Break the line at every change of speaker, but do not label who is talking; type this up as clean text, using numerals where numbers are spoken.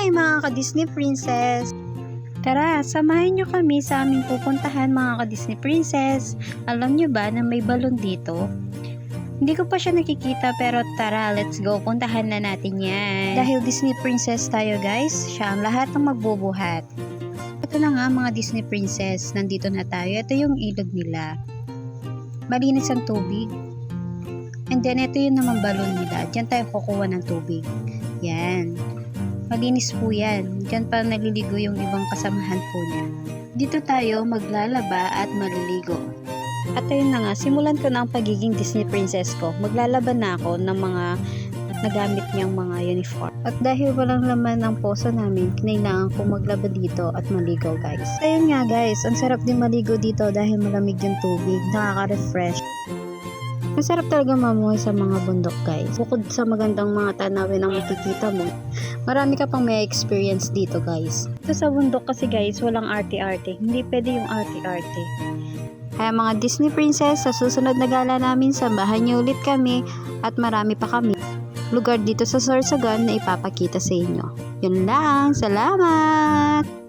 Hi mga ka-Disney Princess! Tara, samahan nyo kami sa aming pupuntahan mga ka-Disney Princess. Alam nyo ba na may balon dito? Hindi ko pa siya nakikita pero tara, let's go. Puntahan na natin yan. Dahil Disney Princess tayo guys, siya ang lahat ng magbubuhat. Ito na nga mga Disney Princess, nandito na tayo. Ito yung ilog nila. Malinis ang tubig. And then ito yung naman balon nila. Diyan tayo kukuha ng tubig. Yan. Malinis po yan. Diyan pa naliligo yung ibang kasamahan po niya. Dito tayo maglalaba at maliligo. At ayun na nga, simulan ko na ang pagiging Disney Princess ko. Maglalaba na ako ng mga nagamit niyang mga uniform. At dahil walang laman ng poso namin, kinailangan ko maglaba dito at maligo guys. Ayun nga guys, ang sarap din maligo dito dahil malamig yung tubig. Nakaka-refresh. Masarap talaga mamuhay sa mga bundok guys. Bukod sa magandang mga tanawin ang makikita mo, marami ka pang may experience dito guys. Ito sa bundok kasi guys, walang arte-arte. Hindi pwede yung arte-arte. Kaya mga Disney Princess, sa susunod na gala namin, samahan niyo ulit kami at marami pa kami lugar dito sa Sorsogon na ipapakita sa inyo. Yun lang, salamat!